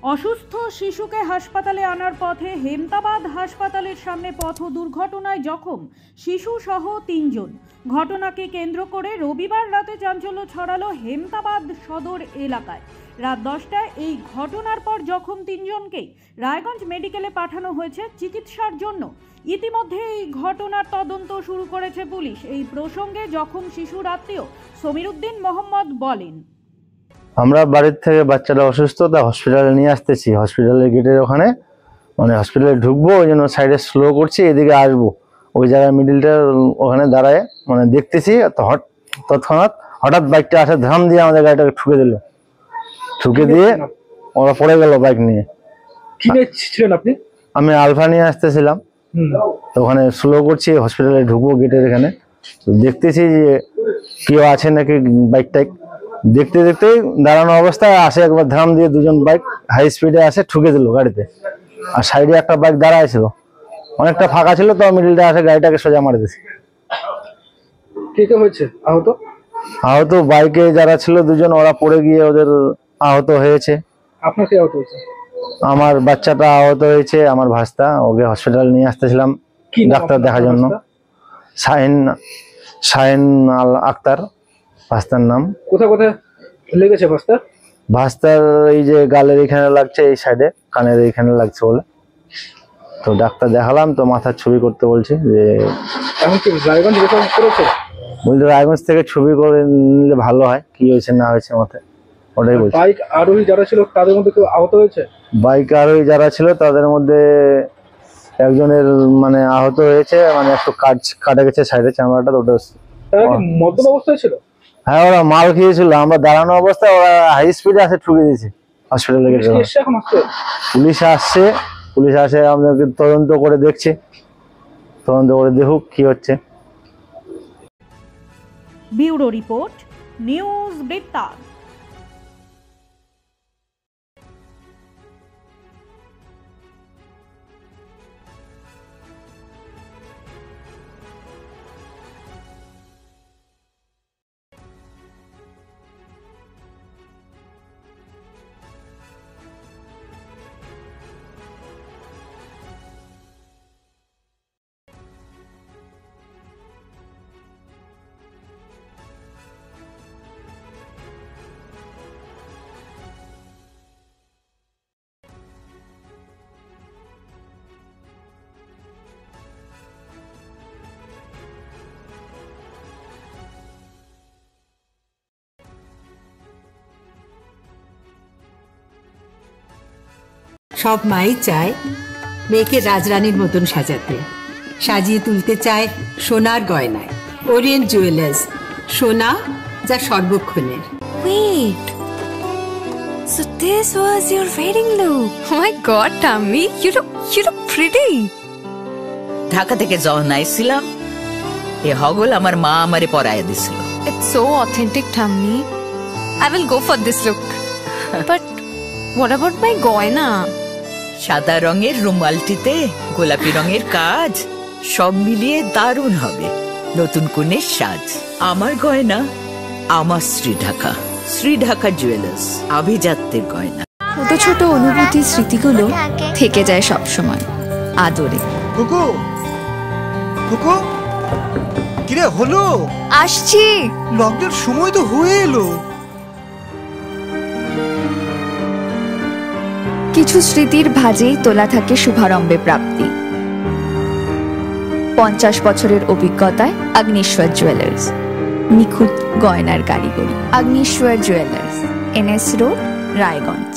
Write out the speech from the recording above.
অসুস্থ শিশুকে হাসপাতালে আনার পথে হেমতাবাদ হাসপাতালের সামনে পথ দুর্ঘটনায় জখম শিশু সহ 3 জন। ঘটনাকে কেন্দ্র করে রবিবার রাতে চাঞ্চল্য ছড়ালো হেমতাবাদ সদর এলাকায়। রাত 10টায় এই ঘটনার পর জখম 3 জনকেই রায়গঞ্জ মেডিকেলে পাঠানো হয়েছে চিকিৎসার জন্য। ইতিমধ্যে এই ঘটনার তদন্ত শুরু করেছে পুলিশ। এই প্রসঙ্গে জখম শিশুর আত্মীয় সমীর উদ্দিন মোহাম্মদ বলেন, আমরা বাড়ির থেকে বাচ্চাটা অসুস্থ, তা হসপিটালে নিয়ে আসতেছি। হসপিটালের গেটের ওখানে মানে হসপিটালে ঢুকবো, ওই জন্য সাইডে স্লো করছি, এদিকে আসবো। ওই জায়গায় মিডিলটার ওখানে দাঁড়ায় মানে দেখতেছি, তৎক্ষণাৎ হঠাৎ বাইকটা আসে, ধাম দিয়ে আমাদের গাড়িটাকে ঠুকে দিল। ঠুকে দিয়ে ওরা পড়ে গেল বাইক নিয়ে। কি ছিলেন আপনি? আমি আলফা নিয়ে আসতেছিলাম, তো ওখানে স্লো করছি, হসপিটালে ঢুকবো গেটের এখানে, দেখতেছি যে কেউ আছে নাকি। বাইকটাই দেখতে দেখতেই দাঁড়ানো অবস্থায় আসে একবার ধাম দিয়ে দুজন বাইক হাই স্পিডে আসে, ঠুকে দিল গাড়িতে। আর সাইডে একটা বাইক দাঁড়ায় ছিল, অনেকটা ফাঁকা ছিল, তো মিডিলটা আসে গাড়িটাকে সোজা মারে দিয়েছে। কে কে হয়েছে আহত? আহত বাইকে যারা ছিল দুজন, ওরা পড়ে গিয়ে ওদের আহত হয়েছে। আপনার কি আহত হয়েছে? আমার বাচ্চাটা আহত হয়েছে, আমার ভাস্তা, ওকে হসপিটাল নিয়ে আসতেছিলাম ডাক্তার দেখার জন্য। শাহিন আল আক্তার ভাস্তার নাম। কোথায় কোথায় লেগেছে ভাস্তার? ভাস্তার এই যে গালের এখানে লাগছে, এই সাইডে কানের এইখানে লাগছে বলে, তো ডাক্তার দেখালাম, তো মাথার ছবি করতে বলছে। যে এখন কি রায়গঞ্জ রেফার করেছে? বলতে রায়গঞ্জ থেকে ছবি করে নিলে ভালো হয়, কি হয়েছে না হয়েছে মাথায়, ওটাই বলছে। বাইক আরোহী যারা ছিল তাদের মধ্যে কেউ আহত হয়েছে? বাইক আরোহী যারা ছিল তাদের মধ্যে একজনের মানে আহত হয়েছে, মানে একটু কাটা গেছে সাইডে চামড়াটা। ওটা তারা কি মদ্যপ অবস্থায় ছিল? হ্যাঁ, ওরা মাল খেয়েছিল। আমরা দাঁড়ানো অবস্থায় ওরা হাই স্পিডে আসে ঠুকে দিয়েছে হসপিটালে গেছে। পুলিশ আসছে, পুলিশ আসে আমাদেরকে তদন্ত করে দেখছে, তদন্ত করে দেখুক কি হচ্ছে। ব্যুরো রিপোর্ট, নিউজ বৃত্তান্ত। সব মাই চায় মেয়েকে রাজরানীর মতন সাজাতে, সাজিয়ে তুলতে চায় সোনার গয়নায়। ওরিয়েন্ট জুয়েলার্স, সোনা যা সর্বক্ষণের। Wait, so this was your wedding look? Oh my God, Tammy, you look pretty. Dhaka থেকে যখন আইছিলাম, এ হগল আমার মা আমারে পরাইয়া দিছিল। It's so authentic, Tammy. I will go for this look. But what about my goina? সাদা রঙের রুমালটিতে গোলাপি রঙের কাজ, সব মিলিয়ে দারুণ হবে নতুন কনের সাজ। আমার গয়না আমার শ্রী ঢাকা জুয়েলার্স, আভিজাত্যের গয়না। ছোট ছোট অনুভূতি, স্মৃতিগুলো থেকে যায় সব সময় আদরে। কুকু কুকু, কিরে হলো? আসছি। লকডাউন সময় তো হয়ে এলো। কিছু স্মৃতির ভাজেই তোলা থাকে শুভারম্ভে প্রাপ্তি। 50 বছরের অভিজ্ঞতায় আগ্নেশ্বর জুয়েলার্স, নিখুঁত গয়নার কারিগরি। Agneshwar jewellers, NS road, Raiganj.